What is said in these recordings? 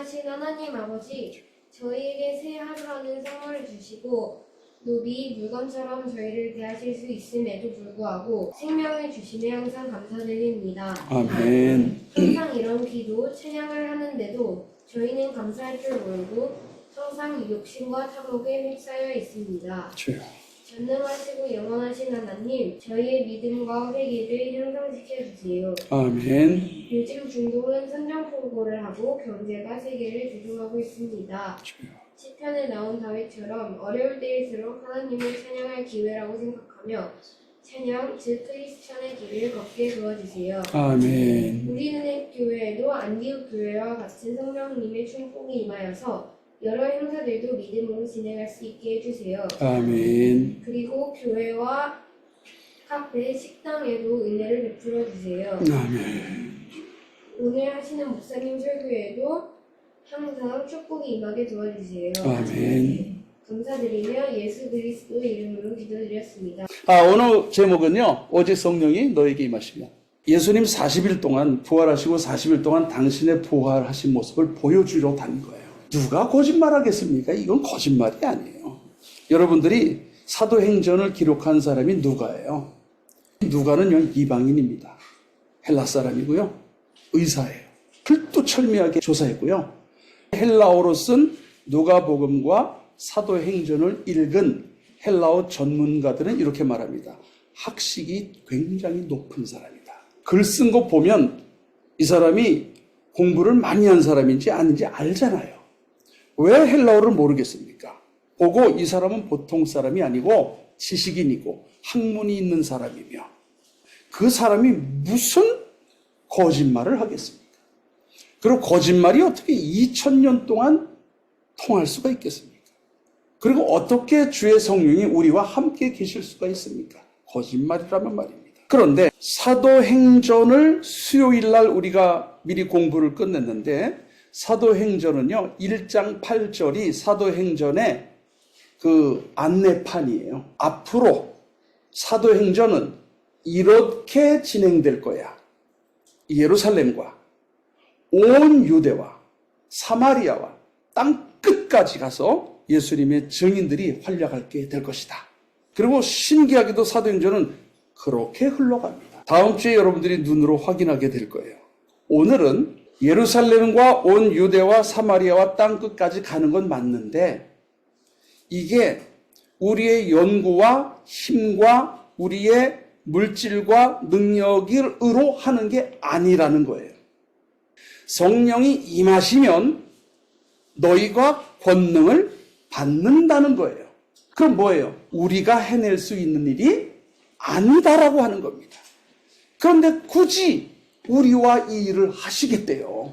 전능하신 하나님 아버지, 저희에게 새 하루라는 선물을 주시고 노비 물건처럼 저희를 대하실 수 있음에도 불구하고 생명을 주심에 항상 감사드립니다. 아멘. 항상 이런 기도, 찬양을 하는데도 저희는 감사할 줄 모르고 항상 욕심과 탐욕에 휩싸여 있습니다. 주여. 전능하시고 영원하신 하나님, 저희의 믿음과 회개를 향상시켜 주세요. 아멘. 요즘 중동은 선전포고를 하고 경제가 세계를 주종하고 있습니다. 주여. 시편에 나온 다윗처럼 어려울 때일수록 하나님을 찬양할 기회라고 생각하며 찬양, 즉 크리스천의 길을 걷게 도와주세요. 아멘. 우리은행 교회에도 안디옥 교회와 같은 성령님의 충복이 임하여서 여러 행사들도 믿음으로 진행할 수 있게 해주세요. 아멘. 그리고 교회와 카페, 식당에도 은혜를 베풀어 주세요. 아멘. 오늘 하시는 목사님 설교에도 항상 축복이 임하게 도와주세요. 아멘. 감사드리며 예수 그리스도 이름으로 기도드렸습니다. 오늘 제목은요, 오직 성령이 너에게 임하시며. 예수님 40일 동안 부활하시고 40일 동안 당신의 부활하신 모습을 보여주러 다닌 거예요. 누가 거짓말하겠습니까? 이건 거짓말이 아니에요. 여러분들이 사도행전을 기록한 사람이 누가예요? 누가는요, 이방인입니다. 헬라 사람이고요. 의사예요. 철두철미하게 조사했고요. 헬라어로 쓴 누가복음과 사도행전을 읽은 헬라어 전문가들은 이렇게 말합니다. 학식이 굉장히 높은 사람이다. 글 쓴 거 보면 이 사람이 공부를 많이 한 사람인지 아닌지 알잖아요. 왜 헬라어를 모르겠습니까? 보고 이 사람은 보통 사람이 아니고 지식인이고 학문이 있는 사람이며 그 사람이 무슨 거짓말을 하겠습니까? 그리고 거짓말이 어떻게 2000년 동안 통할 수가 있겠습니까? 그리고 어떻게 주의 성령이 우리와 함께 계실 수가 있습니까? 거짓말이라면 말입니다. 그런데 사도행전을 수요일 날 우리가 미리 공부를 끝냈는데 사도행전은요, 1장 8절이 사도행전의 그 안내판이에요. 앞으로 사도행전은 이렇게 진행될 거야. 예루살렘과 온 유대와 사마리아와 땅 끝까지 가서 예수님의 증인들이 활약하게 될 것이다. 그리고 신기하게도 사도행전은 그렇게 흘러갑니다. 다음 주에 여러분들이 눈으로 확인하게 될 거예요. 오늘은 예루살렘과 온 유대와 사마리아와 땅 끝까지 가는 건 맞는데 이게 우리의 연구와 힘과 우리의 물질과 능력으로 하는 게 아니라는 거예요. 성령이 임하시면 너희가 권능을 받는다는 거예요. 그럼 뭐예요? 우리가 해낼 수 있는 일이 아니다라고 하는 겁니다. 그런데 굳이 우리와 이 일을 하시겠대요.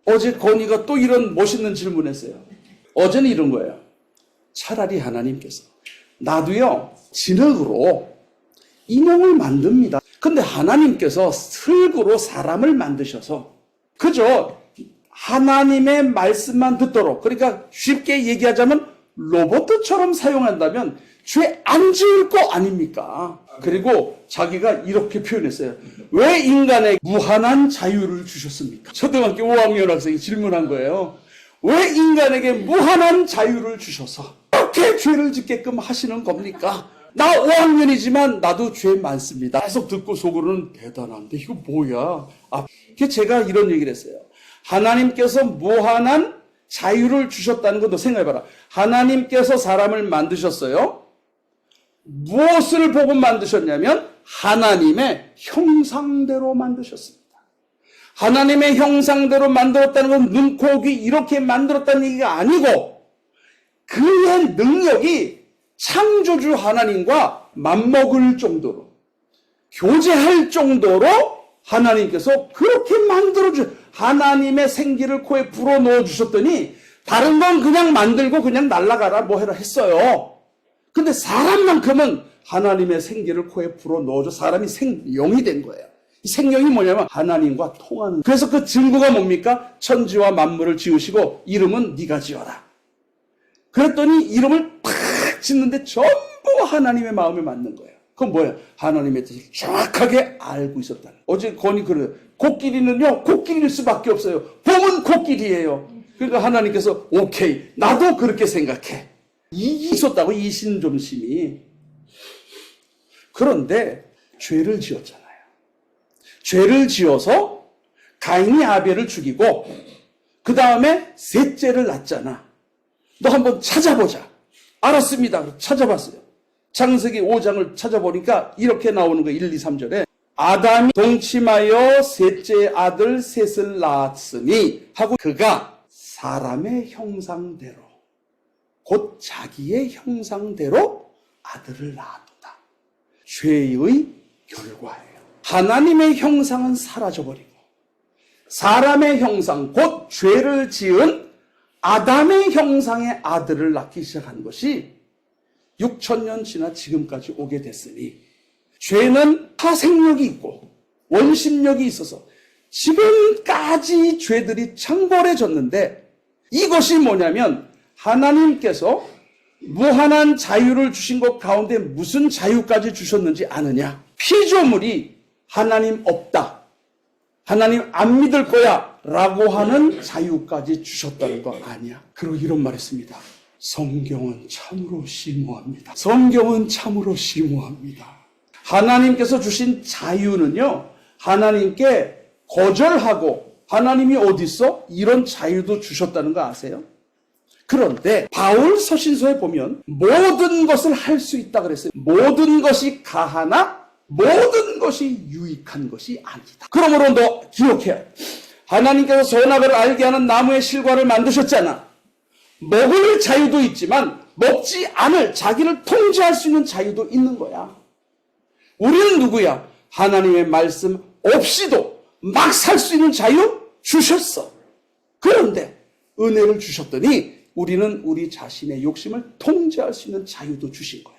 어제 건이가 또 이런 멋있는 질문했어요. 어제는 이런 거예요. 차라리 하나님께서 나도요 진흙으로 인형을 만듭니다. 근데 하나님께서 흙으로 사람을 만드셔서 그저 하나님의 말씀만 듣도록, 그러니까 쉽게 얘기하자면 로봇처럼 사용한다면 죄 안 지을 거 아닙니까? 그리고 자기가 이렇게 표현했어요. 왜 인간에게 무한한 자유를 주셨습니까? 초등학교 5학년 학생이 질문한 거예요. 왜 인간에게 무한한 자유를 주셔서 그렇게 죄를 짓게끔 하시는 겁니까? 나 5학년이지만 나도 죄 많습니다. 계속 듣고 속으로는 대단한데 이거 뭐야? 제가 이런 얘기를 했어요. 하나님께서 무한한 자유를 주셨다는 것도 생각해봐라. 하나님께서 사람을 만드셨어요. 무엇을 보고 만드셨냐면 하나님의 형상대로 만드셨습니다. 하나님의 형상대로 만들었다는 건 눈, 코, 귀 이렇게 만들었다는 얘기가 아니고 그의 능력이 창조주 하나님과 맞먹을 정도로 교제할 정도로 하나님께서 그렇게 만들어주셨어요. 하나님의 생기를 코에 불어넣어 주셨더니 다른 건 그냥 만들고 그냥 날아가라 뭐 해라 했어요. 근데 사람만큼은 하나님의 생기를 코에 불어넣어줘 사람이 영이 된 거예요. 이 생명이 뭐냐면 하나님과 통하는. 그래서 그 증거가 뭡니까? 천지와 만물을 지으시고 이름은 네가 지어라. 그랬더니 이름을 팍 짓는데 전부 하나님의 마음에 맞는 거예요. 그건 뭐야? 하나님의 뜻을 정확하게 알고 있었다는. 어제 건이 그래요. 코끼리는요, 코끼리일 수밖에 없어요. 봄은 코끼리예요. 그러니까 하나님께서 오케이, 나도 그렇게 생각해. 이게 있었다고, 이 신존심이. 그런데 죄를 지었잖아요. 죄를 지어서 가인이 아벨을 죽이고 그 다음에 셋째를 낳잖아. 너 한번 찾아보자. 알았습니다. 찾아봤어요. 창세기 5장을 찾아보니까 이렇게 나오는 거예요. 1, 2, 3절에 아담이 동침하여 셋째 아들 셋을 낳았으니 하고 그가 사람의 형상대로 곧 자기의 형상대로 아들을 낳았다. 죄의 결과예요. 하나님의 형상은 사라져버리고 사람의 형상 곧 죄를 지은 아담의 형상의 아들을 낳기 시작한 것이 6,000년 지나 지금까지 오게 됐으니 죄는 파생력이 있고 원심력이 있어서 지금까지 죄들이 창궐해졌는데 이것이 뭐냐면 하나님께서 무한한 자유를 주신 것 가운데 무슨 자유까지 주셨는지 아느냐? 피조물이 하나님 없다. 하나님 안 믿을 거야 라고 하는 자유까지 주셨다는 거 아니야? 그리고 이런 말 했습니다. 성경은 참으로 심오합니다. 성경은 참으로 심오합니다. 하나님께서 주신 자유는요, 하나님께 거절하고 하나님이 어디 있어? 이런 자유도 주셨다는 거 아세요? 그런데 바울 서신서에 보면 모든 것을 할 수 있다 그랬어요. 모든 것이 가하나 모든 것이 유익한 것이 아니다. 그러므로 너 기억해야 해. 하나님께서 선악을 알게 하는 나무의 실과를 만드셨잖아. 먹을 자유도 있지만 먹지 않을 자기를 통제할 수 있는 자유도 있는 거야. 우리는 누구야? 하나님의 말씀 없이도 막 살 수 있는 자유 주셨어. 그런데 은혜를 주셨더니 우리는 우리 자신의 욕심을 통제할 수 있는 자유도 주신 거예요.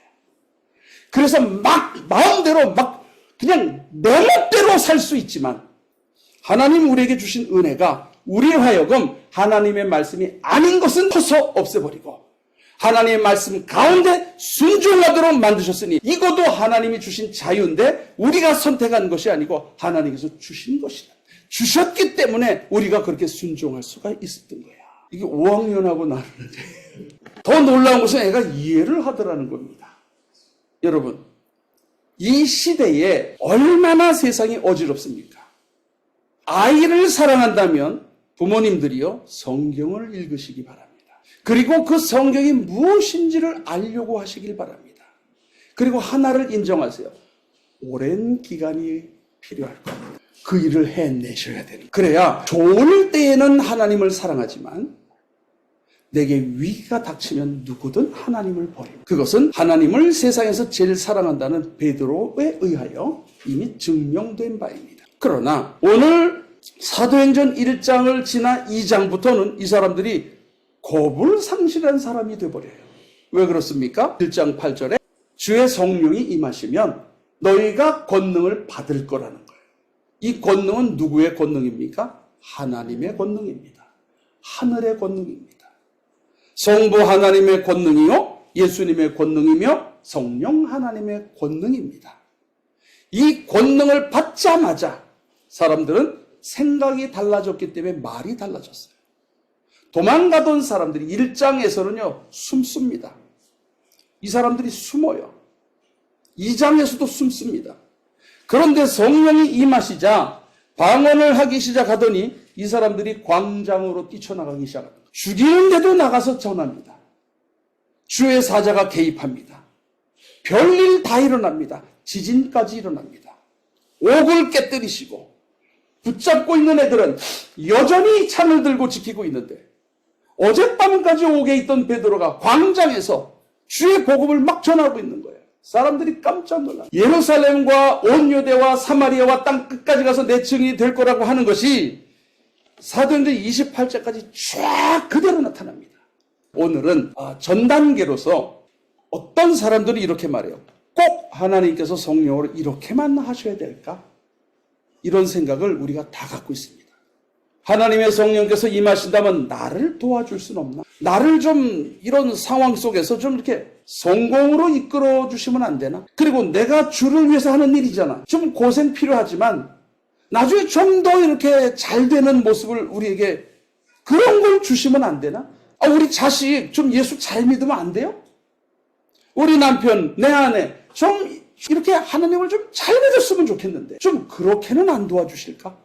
그래서 막 마음대로 막 그냥 내 멋대로 살 수 있지만 하나님 우리에게 주신 은혜가 우리 하여금 하나님의 말씀이 아닌 것은 터서 없애버리고 하나님의 말씀 가운데 순종하도록 만드셨으니 이것도 하나님이 주신 자유인데 우리가 선택한 것이 아니고 하나님께서 주신 것이다. 주셨기 때문에 우리가 그렇게 순종할 수가 있었던 거야. 이게 5학년하고 나누는데 더 놀라운 것은 애가 이해를 하더라는 겁니다. 여러분, 이 시대에 얼마나 세상이 어지럽습니까? 아이를 사랑한다면 부모님들이요, 성경을 읽으시기 바랍니다. 그리고 그 성경이 무엇인지를 알려고 하시길 바랍니다. 그리고 하나를 인정하세요. 오랜 기간이 필요할 겁니다. 그 일을 해내셔야 되는. 그래야 좋을 때에는 하나님을 사랑하지만 내게 위기가 닥치면 누구든 하나님을 버립니다. 그것은 하나님을 세상에서 제일 사랑한다는 베드로에 의하여 이미 증명된 바입니다. 그러나 오늘 사도행전 1장을 지나 2장부터는 이 사람들이 겁을 상실한 사람이 되어버려요. 왜 그렇습니까? 1장 8절에 주의 성령이 임하시면 너희가 권능을 받을 거라는 거예요. 이 권능은 누구의 권능입니까? 하나님의 권능입니다. 하늘의 권능입니다. 성부 하나님의 권능이요, 예수님의 권능이며 성령 하나님의 권능입니다. 이 권능을 받자마자 사람들은 생각이 달라졌기 때문에 말이 달라졌어요. 도망가던 사람들이 1장에서는요 숨습니다. 이 사람들이 숨어요. 2장에서도 숨습니다. 그런데 성령이 임하시자 방언을 하기 시작하더니 이 사람들이 광장으로 뛰쳐나가기 시작합니다. 죽이는데도 나가서 전합니다. 주의 사자가 개입합니다. 별일 다 일어납니다. 지진까지 일어납니다. 옥을 깨뜨리시고 붙잡고 있는 애들은 여전히 창을 들고 지키고 있는데 어젯밤까지 옥에 있던 베드로가 광장에서 주의 복음을 막 전하고 있는 거예요. 사람들이 깜짝 놀라. 예루살렘과 온 유대와 사마리아와 땅 끝까지 가서 내 증인이 될 거라고 하는 것이 사도행전 28장까지 쫙 그대로 나타납니다. 오늘은 전 단계로서 어떤 사람들이 이렇게 말해요. 꼭 하나님께서 성령으로 이렇게만 하셔야 될까? 이런 생각을 우리가 다 갖고 있습니다. 하나님의 성령께서 임하신다면 나를 도와줄 수는 없나? 나를 좀 이런 상황 속에서 좀 이렇게 성공으로 이끌어 주시면 안 되나? 그리고 내가 주를 위해서 하는 일이잖아. 좀 고생 필요하지만 나중에 좀 더 이렇게 잘 되는 모습을 우리에게 그런 걸 주시면 안 되나? 우리 자식 좀 예수 잘 믿으면 안 돼요? 우리 남편, 내 아내 좀 이렇게 하나님을 좀 잘 믿었으면 좋겠는데 좀 그렇게는 안 도와주실까?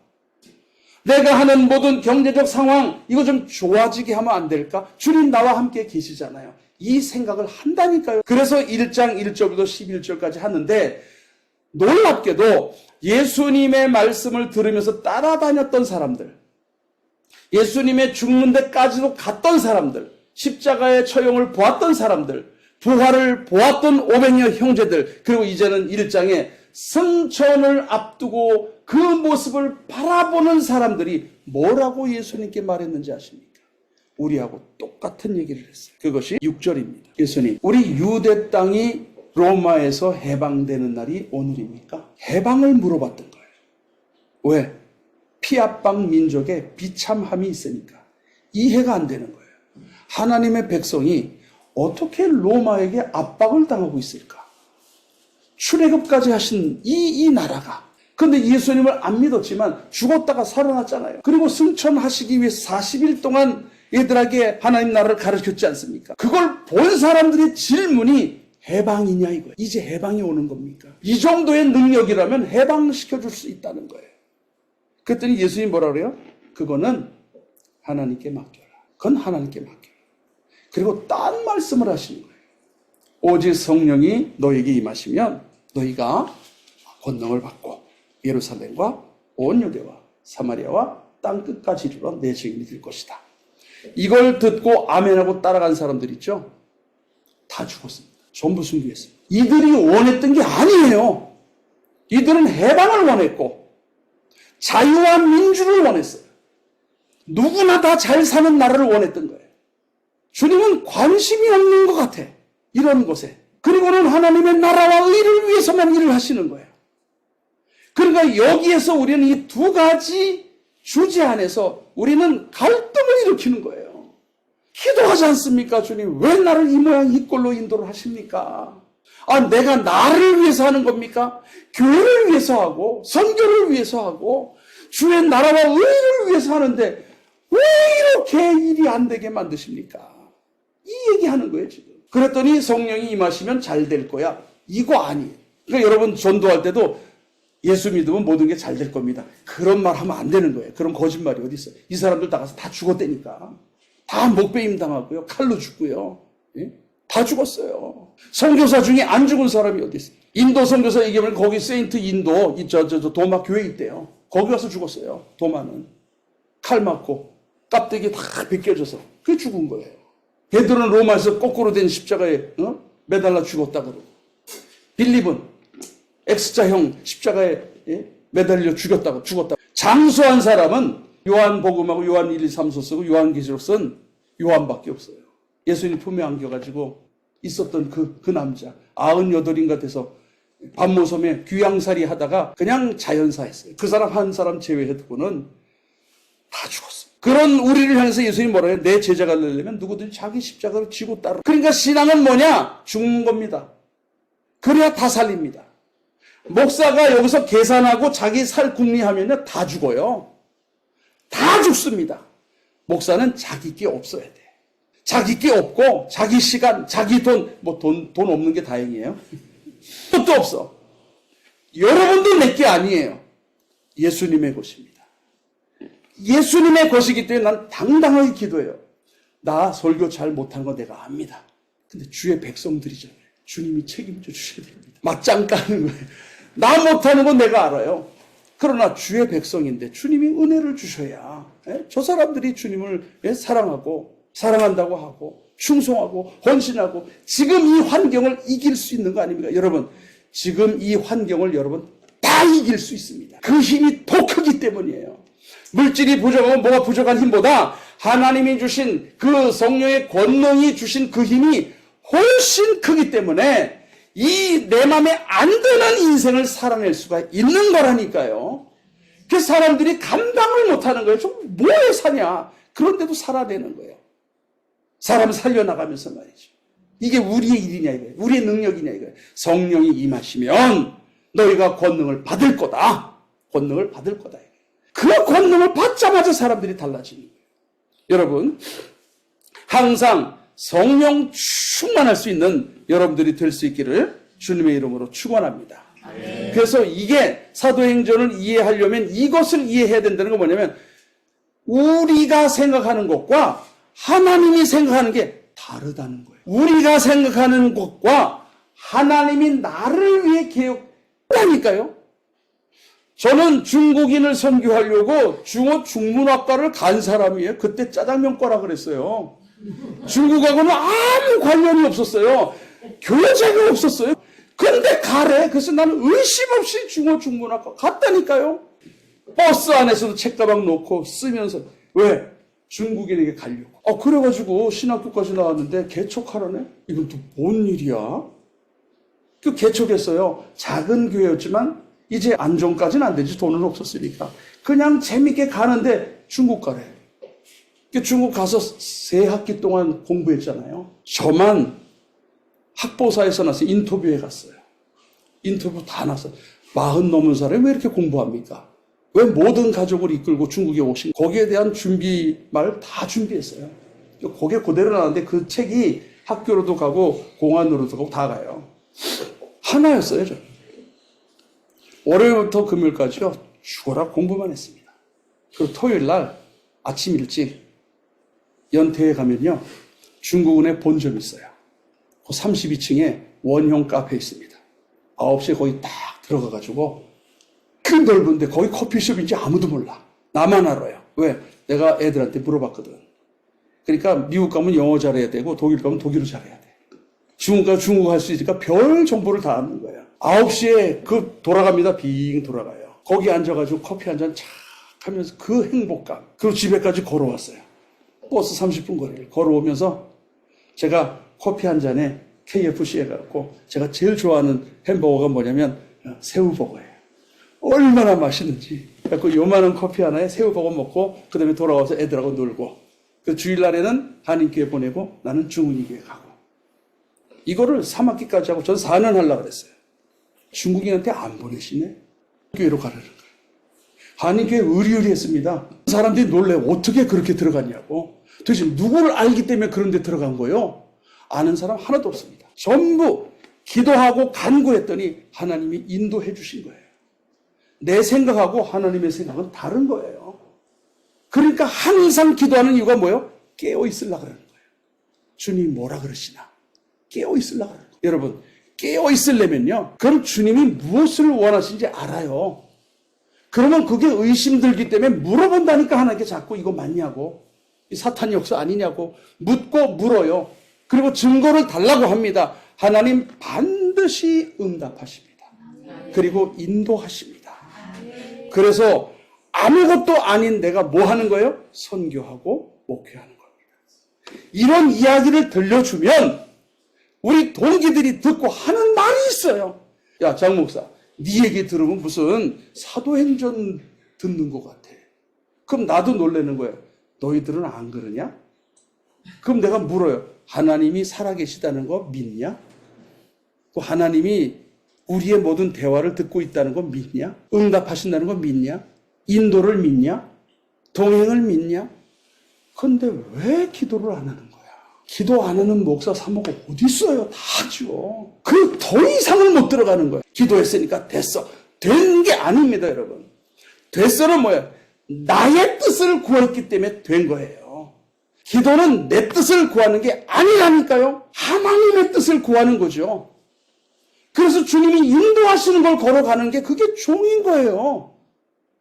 내가 하는 모든 경제적 상황 이거 좀 좋아지게 하면 안 될까? 주님 나와 함께 계시잖아요. 이 생각을 한다니까요. 그래서 1장 1절부터 11절까지 하는데 놀랍게도 예수님의 말씀을 들으면서 따라다녔던 사람들, 예수님의 죽는 데까지도 갔던 사람들, 십자가의 처형을 보았던 사람들, 부활을 보았던 500여 형제들, 그리고 이제는 1장에 승천을 앞두고 그 모습을 바라보는 사람들이 뭐라고 예수님께 말했는지 아십니까? 우리하고 똑같은 얘기를 했어요. 그것이 6절입니다. 예수님, 우리 유대 땅이 로마에서 해방되는 날이 오늘입니까? 해방을 물어봤던 거예요. 왜? 피압방 민족의 비참함이 있으니까. 이해가 안 되는 거예요. 하나님의 백성이 어떻게 로마에게 압박을 당하고 있을까? 출애굽까지 하신 이 나라가. 그런데 예수님을 안 믿었지만 죽었다가 살아났잖아요. 그리고 승천하시기 위해서 40일 동안 얘들에게 하나님 나라를 가르쳤지 않습니까? 그걸 본 사람들의 질문이 해방이냐 이거예요. 이제 해방이 오는 겁니까? 이 정도의 능력이라면 해방시켜줄 수 있다는 거예요. 그랬더니 예수님 뭐라 그래요? 그거는 하나님께 맡겨라. 그건 하나님께 맡겨라. 그리고 딴 말씀을 하시는 거예요. 오직 성령이 너에게 임하시면 너희가 권능을 받고 예루살렘과 온 유대와 사마리아와 땅 끝까지 이르러 내 증인이 될 것이다. 이걸 듣고 아멘하고 따라간 사람들 있죠? 다 죽었습니다. 전부 순교했어요. 이들이 원했던 게 아니에요. 이들은 해방을 원했고 자유와 민주를 원했어요. 누구나 다 잘 사는 나라를 원했던 거예요. 주님은 관심이 없는 것 같아. 이런 곳에. 그리고는 하나님의 나라와 의를 위해서만 일을 하시는 거예요. 그러니까 여기에서 우리는 이 두 가지 주제 안에서 우리는 갈등을 일으키는 거예요. 기도하지 않습니까? 주님, 왜 나를 이 모양 이 꼴로 인도를 하십니까? 내가 나를 위해서 하는 겁니까? 교회를 위해서 하고 선교를 위해서 하고 주의 나라와 의를 위해서 하는데 왜 이렇게 일이 안 되게 만드십니까? 이 얘기하는 거예요, 지금. 그랬더니 성령이 임하시면 잘 될 거야. 이거 아니에요. 그러니까 여러분 전도할 때도 예수 믿으면 모든 게 잘 될 겁니다. 그런 말 하면 안 되는 거예요. 그런 거짓말이 어디 있어요? 이 사람들 나가서 다 죽었다니까. 다 목베임 당하고요. 칼로 죽고요. 예? 다 죽었어요. 선교사 중에 안 죽은 사람이 어디 있어요? 인도 선교사 얘기하면 거기 세인트 인도 도마 교회 있대요. 거기 가서 죽었어요. 도마는 칼 맞고 깍대기 다 벗겨져서 그게 죽은 거예요. 베드로는 로마에서 거꾸로 된 십자가에 매달려 죽었다 그러고, 빌립은 X자형 십자가에 매달려 죽었다. 장수한 사람은 요한복음하고 요한 1, 2, 3서 쓰고 요한계시록 쓴 요한밖에 없어요. 예수님 품에 안겨가지고 있었던 그 남자 98인가 돼서 반모섬에 귀양살이 하다가 그냥 자연사했어요. 그 사람 한 사람 제외해두고는 다 죽었어요. 그런 우리를 향해서 예수님이 뭐라 해요? 내 제자가 되려면 누구든지 자기 십자가를 지고 따라. 그러니까 신앙은 뭐냐? 죽는 겁니다. 그래야 다 살립니다. 목사가 여기서 계산하고 자기 살 궁리하면 다 죽어요. 다 죽습니다. 목사는 자기 게 없어야 돼. 자기 게 없고 자기 시간, 자기 돈, 돈 없는 게 다행이에요. 것도 없어. 여러분도 내 게 아니에요. 예수님의 것입니다. 예수님의 것이기 때문에 난 당당하게 기도해요. 나 설교 잘 못하는 거 내가 압니다. 근데 주의 백성들이잖아요. 주님이 책임져 주셔야 됩니다. 맞짱 까는 거예요. 나 못하는 건 내가 알아요. 그러나 주의 백성인데 주님이 은혜를 주셔야 저 사람들이 주님을 사랑하고 사랑한다고 하고 충성하고 헌신하고 지금 이 환경을 이길 수 있는 거 아닙니까? 여러분, 지금 이 환경을 여러분 다 이길 수 있습니다. 그 힘이 더 크기 때문이에요. 물질이 부족하면 뭐가 부족한 힘보다 하나님이 주신 그 성령의 권능이 주신 그 힘이 훨씬 크기 때문에 이 내 맘에 안 드는 인생을 살아낼 수가 있는 거라니까요. 그 사람들이 감당을 못하는 거예요. 좀 뭐에 사냐. 그런데도 살아내는 거예요. 사람 살려나가면서 말이죠. 이게 우리의 일이냐 이거예요. 우리의 능력이냐 이거예요. 성령이 임하시면 너희가 권능을 받을 거다. 권능을 받을 거다. 그 권능을 받자마자 사람들이 달라지는 거예요. 여러분, 항상 성령 충만할 수 있는 여러분들이 될 수 있기를 주님의 이름으로 축원합니다. 그래서 이게 사도행전을 이해하려면 이것을 이해해야 된다는 건 뭐냐면 우리가 생각하는 것과 하나님이 생각하는 게 다르다는 거예요. 우리가 생각하는 것과 하나님이 나를 위해 계획하니까요. 저는 중국인을 선교하려고 중어 중문학과를 간 사람이에요. 그때 짜장면과라 그랬어요. 중국하고는 아무 관련이 없었어요. 교제가 없었어요. 근데 가래. 그래서 나는 의심 없이 중어 중문학과 갔다니까요. 버스 안에서도 책가방 놓고 쓰면서. 왜? 중국인에게 가려고. 그래가지고 신학교까지 나왔는데 개척하라네? 이건 또 뭔 일이야? 그 개척했어요. 작은 교회였지만 이제 안정까지는 안 되지. 돈은 없었으니까. 그냥 재밌게 가는데 중국 가래. 중국 가서 3학기 동안 공부했잖아요. 저만 학보사에서 나서 인터뷰에 갔어요. 인터뷰 다 나서 40 넘은 사람이 왜 이렇게 공부합니까? 왜 모든 가족을 이끌고 중국에 오신 거기에 대한 준비말 다 준비했어요. 거기에 그대로 나왔는데 그 책이 학교로도 가고 공안으로도 가고 다 가요. 하나였어요. 저. 월요일부터 금요일까지요. 죽어라 공부만 했습니다. 그리고 토요일 날 아침 일찍 연태에 가면요. 중국은의 본점이 있어요. 그 32층에 원형 카페 있습니다. 9시에 거기 딱 들어가가지고 그 넓은데 거기 커피숍인지 아무도 몰라. 나만 알아요. 왜? 내가 애들한테 물어봤거든. 그러니까 미국 가면 영어 잘해야 되고 독일 가면 독일어 잘해야 돼. 중국 가면 중국어 할 수 있으니까 별 정보를 다 아는 거예요. 9시에 그 돌아갑니다. 빙 돌아가요. 거기 앉아가지고 커피 한 잔 착 하면서 그 행복감. 그리고 집에까지 걸어왔어요. 버스 30분 거리를 걸어오면서 제가 커피 한 잔에 KFC에 가고 제가 제일 좋아하는 햄버거가 뭐냐면 새우버거예요. 얼마나 맛있는지. 그래서 요만한 커피 하나에 새우버거 먹고 그 다음에 돌아와서 애들하고 놀고 그 주일날에는 한인교회 보내고 나는 중국인교회 가고 이거를 3학기까지 하고 저는 4년 하려고 그랬어요. 중국인한테 안 보내시네. 교회로 가라는 거예요. 한인교회 의리의리했습니다. 사람들이 놀래. 어떻게 그렇게 들어갔냐고. 도대체 누구를 알기 때문에 그런 데 들어간 거예요? 아는 사람 하나도 없습니다. 전부 기도하고 간구했더니 하나님이 인도해 주신 거예요. 내 생각하고 하나님의 생각은 다른 거예요. 그러니까 항상 기도하는 이유가 뭐예요? 깨어 있으려고 그러는 거예요. 주님이 뭐라 그러시나? 깨어 있으려고 그러는 거예요. 여러분, 깨어 있으려면요. 그럼 주님이 무엇을 원하시는지 알아요. 그러면 그게 의심 들기 때문에 물어본다니까 하나님께 자꾸 이거 맞냐고. 이 사탄 역사 아니냐고 묻고 물어요. 그리고 증거를 달라고 합니다. 하나님 반드시 응답하십니다. 그리고 인도하십니다. 그래서 아무것도 아닌 내가 뭐 하는 거예요? 선교하고 목회하는 겁니다. 이런 이야기를 들려주면 우리 동기들이 듣고 하는 말이 있어요. 야, 장 목사, 네 얘기 들으면 무슨 사도행전 듣는 것 같아. 그럼 나도 놀라는 거예요. 너희들은 안 그러냐? 그럼 내가 물어요. 하나님이 살아계시다는 거 믿냐? 또 하나님이 우리의 모든 대화를 듣고 있다는 거 믿냐? 응답하신다는 거 믿냐? 인도를 믿냐? 동행을 믿냐? 근데 왜 기도를 안 하는 거야? 기도 안 하는 목사 사모가 어디 있어요? 다 하죠. 그 더 이상을 못 들어가는 거예요. 기도했으니까 됐어. 된 게 아닙니다, 여러분. 됐어는 뭐예요? 나의 뜻을 구했기 때문에 된 거예요. 기도는 내 뜻을 구하는 게 아니라니까요. 하나님의 뜻을 구하는 거죠. 그래서 주님이 인도하시는 걸 걸어가는 게 그게 종인 거예요.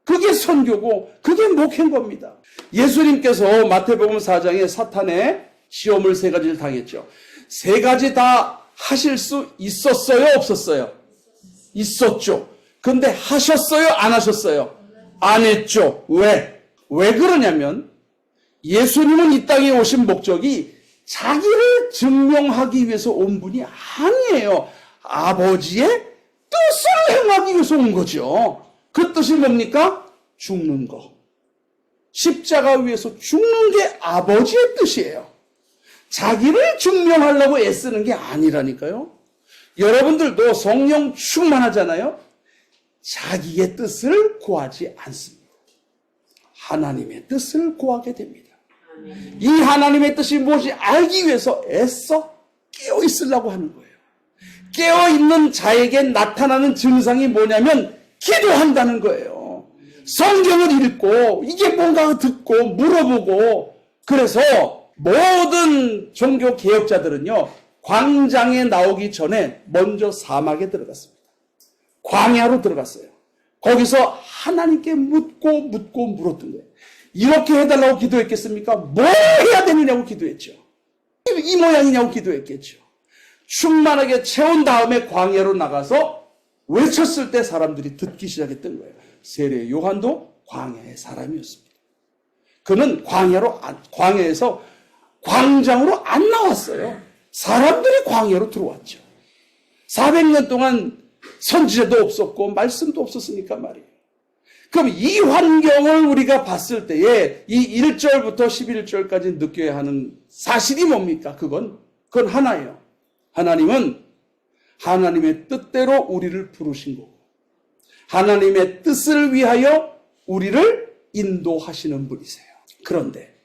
그게 선교고 그게 목회인 겁니다. 예수님께서 마태복음 4장에 사탄의 시험을 3가지를 당했죠. 3가지 다 하실 수 있었어요? 없었어요? 있었죠. 근데 하셨어요? 안 하셨어요? 안 했죠. 왜? 왜 그러냐면 예수님은 이 땅에 오신 목적이 자기를 증명하기 위해서 온 분이 아니에요. 아버지의 뜻을 행하기 위해서 온 거죠. 그 뜻이 뭡니까? 죽는 거. 십자가 위에서 죽는 게 아버지의 뜻이에요. 자기를 증명하려고 애쓰는 게 아니라니까요. 여러분들도 성령 충만하잖아요. 자기의 뜻을 구하지 않습니다. 하나님의 뜻을 구하게 됩니다. 이 하나님의 뜻이 무엇이 알기 위해서 애써 깨어 있으려고 하는 거예요. 깨어 있는 자에게 나타나는 증상이 뭐냐면 기도한다는 거예요. 성경을 읽고 이게 뭔가 듣고 물어보고. 그래서 모든 종교 개혁자들은요, 광장에 나오기 전에 먼저 사막에 들어갔습니다. 광야로 들어갔어요. 거기서 하나님께 묻고 물었던 거예요. 이렇게 해달라고 기도했겠습니까? 뭘 해야 되느냐고 기도했죠. 이 모양이냐고 기도했겠죠. 충만하게 채운 다음에 광야로 나가서 외쳤을 때 사람들이 듣기 시작했던 거예요. 세례 요한도 광야의 사람이었습니다. 그는 광야에서 광장으로 안 나왔어요. 사람들이 광야로 들어왔죠. 400년 동안 선지자도 없었고 말씀도 없었으니까 말이에요. 그럼 이 환경을 우리가 봤을 때에 이 1절부터 11절까지 느껴야 하는 사실이 뭡니까? 그건 하나예요. 하나님은 하나님의 뜻대로 우리를 부르신 거고, 하나님의 뜻을 위하여 우리를 인도하시는 분이세요. 그런데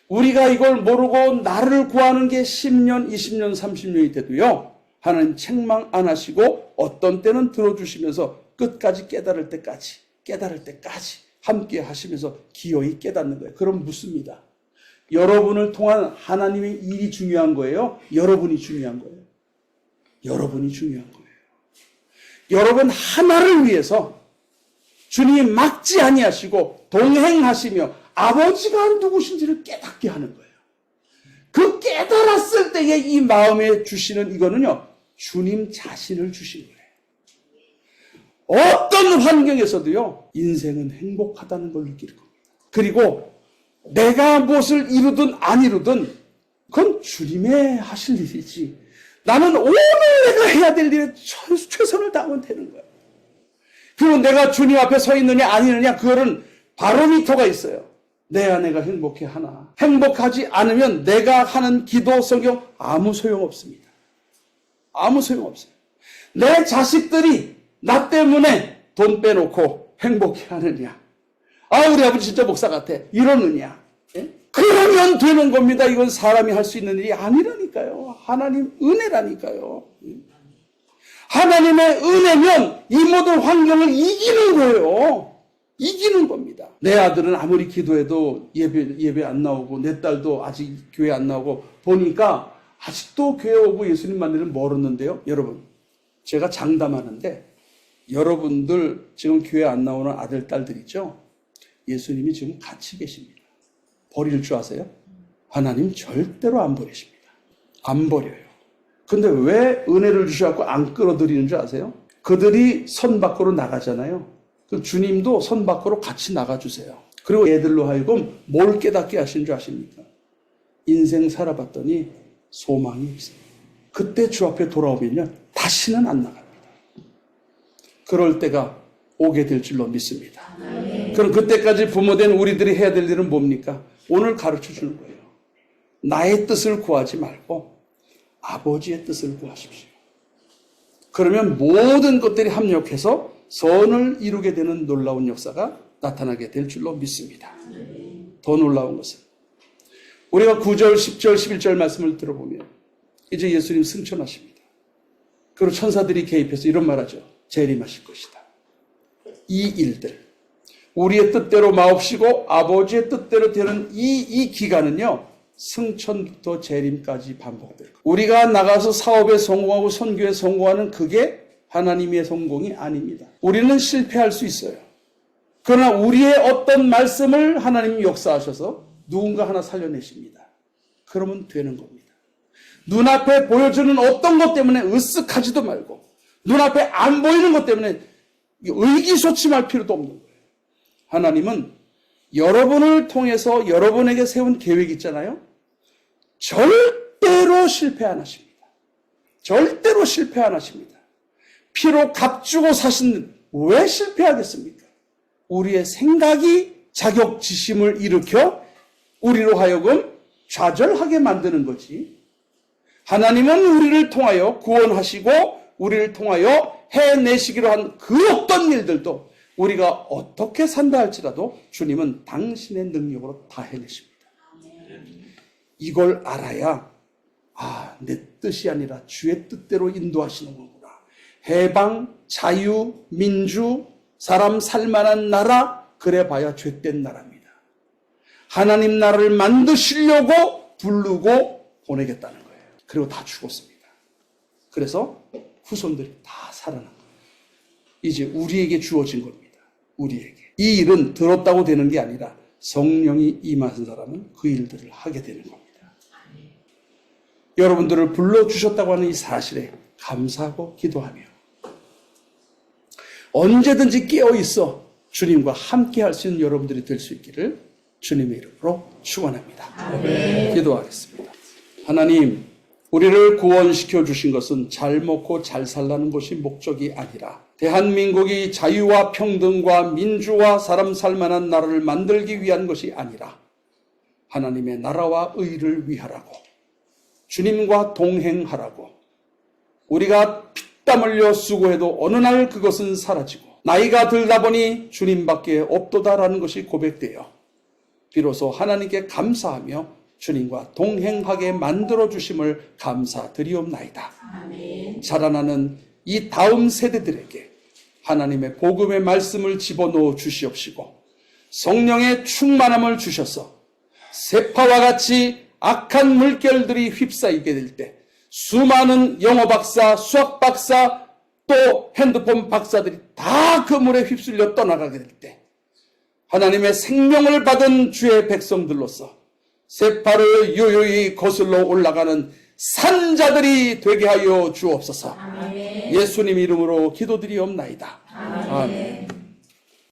우리가 이걸 모르고 나를 구하는 게 10년, 20년, 30년이 돼도요, 하나님 책망 안 하시고 어떤 때는 들어주시면서 끝까지 깨달을 때까지 함께 하시면서 기어이 깨닫는 거예요. 그럼 묻습니다. 여러분을 통한 하나님의 일이 중요한 거예요? 여러분이 중요한 거예요? 여러분이 중요한 거예요. 여러분 하나를 위해서 주님이 막지 아니하시고 동행하시며 아버지가 누구신지를 깨닫게 하는 거예요. 그 깨달았을 때에 이 마음에 주시는 이거는요, 주님 자신을 주신 거예요. 어떤 환경에서도요, 인생은 행복하다는 걸 느낄 겁니다. 그리고 내가 무엇을 이루든 안 이루든 그건 주님의 하실 일이지, 나는 오늘 내가 해야 될 일에 최선을 다하면 되는 거예요. 그리고 내가 주님 앞에 서 있느냐 아니느냐, 그거는 바로미터가 있어요. 내 아내가 행복해 하나. 행복하지 않으면 내가 하는 기도, 성경 아무 소용없습니다. 아무 소용없어요. 내 자식들이 나 때문에 돈 빼놓고 행복해 하느냐, 우리 아버지 진짜 목사 같아, 이러느냐, 예? 그러면 되는 겁니다. 이건 사람이 할 수 있는 일이 아니라니까요. 하나님 은혜라니까요. 하나님의 은혜면 이 모든 환경을 이기는 거예요. 이기는 겁니다. 내 아들은 아무리 기도해도 예배 안 나오고, 내 딸도 아직 교회 안 나오고, 보니까 아직도 교회 오고 예수님 만나는 멀었는데요. 여러분, 제가 장담하는데 여러분들 지금 교회 안 나오는 아들, 딸들 있죠? 예수님이 지금 같이 계십니다. 버릴 줄 아세요? 하나님 절대로 안 버리십니다. 안 버려요. 근데 왜 은혜를 주셔서 안 끌어들이는 줄 아세요? 그들이 선 밖으로 나가잖아요. 그럼 주님도 선 밖으로 같이 나가주세요. 그리고 애들로 하여금 뭘 깨닫게 하신 줄 아십니까? 인생 살아봤더니 소망이 없어요. 그때 주 앞에 돌아오면요, 다시는 안 나갑니다. 그럴 때가 오게 될 줄로 믿습니다. 그럼 그때까지 부모된 우리들이 해야 될 일은 뭡니까? 오늘 가르쳐 주는 거예요. 나의 뜻을 구하지 말고 아버지의 뜻을 구하십시오. 그러면 모든 것들이 합력해서 선을 이루게 되는 놀라운 역사가 나타나게 될 줄로 믿습니다. 더 놀라운 것은 우리가 9절, 10절, 11절 말씀을 들어보면 이제 예수님 승천하십니다. 그리고 천사들이 개입해서 이런 말하죠. 재림하실 것이다. 이 일들, 우리의 뜻대로 마옵시고 아버지의 뜻대로 되는 이 기간은요, 승천부터 재림까지 반복될 거예요. 우리가 나가서 사업에 성공하고 선교에 성공하는 그게 하나님의 성공이 아닙니다. 우리는 실패할 수 있어요. 그러나 우리의 어떤 말씀을 하나님이 역사하셔서 누군가 하나 살려내십니다. 그러면 되는 겁니다. 눈앞에 보여주는 어떤 것 때문에 으쓱하지도 말고, 눈앞에 안 보이는 것 때문에 의기소침할 필요도 없는 거예요. 하나님은 여러분을 통해서 여러분에게 세운 계획 있잖아요. 절대로 실패 안 하십니다. 절대로 실패 안 하십니다. 피로 값주고 사신, 왜 실패하겠습니까? 우리의 생각이 자격지심을 일으켜 우리로 하여금 좌절하게 만드는 거지, 하나님은 우리를 통하여 구원하시고 우리를 통하여 해내시기로 한 그 어떤 일들도 우리가 어떻게 산다 할지라도 주님은 당신의 능력으로 다 해내십니다. 이걸 알아야 내 뜻이 아니라 주의 뜻대로 인도하시는 거구나. 해방, 자유, 민주, 사람 살만한 나라, 그래봐야 죄된 나라입니다. 하나님 나라를 만드시려고 부르고 보내겠다는 거예요. 그리고 다 죽었습니다. 그래서 후손들이 다 살아난 거예요. 이제 우리에게 주어진 겁니다. 우리에게. 이 일은 들었다고 되는 게 아니라 성령이 임하신 사람은 그 일들을 하게 되는 겁니다. 여러분들을 불러주셨다고 하는 이 사실에 감사하고 기도하며 언제든지 깨어있어 주님과 함께 할 수 있는 여러분들이 될 수 있기를 주님의 이름으로 축원합니다. 기도하겠습니다. 하나님, 우리를 구원시켜 주신 것은 잘 먹고 잘 살라는 것이 목적이 아니라 대한민국이 자유와 평등과 민주와 사람 살만한 나라를 만들기 위한 것이 아니라 하나님의 나라와 의를 위하라고, 주님과 동행하라고, 우리가 피땀 흘려 수고해도 어느 날 그것은 사라지고 나이가 들다 보니 주님밖에 없도다라는 것이 고백되어 비로소 하나님께 감사하며 주님과 동행하게 만들어주심을 감사드리옵나이다. 아멘. 자라나는 이 다음 세대들에게 하나님의 복음의 말씀을 집어넣어 주시옵시고 성령의 충만함을 주셔서 세파와 같이 악한 물결들이 휩싸이게 될 때 수많은 영어 박사, 수학 박사, 또 핸드폰 박사들이 다 그 물에 휩쓸려 떠나가게 될 때 하나님의 생명을 받은 주의 백성들로서 세파를 유유히 거슬러 올라가는 산자들이 되게 하여 주옵소서. 아멘. 예수님 이름으로 기도드리옵나이다. 아멘.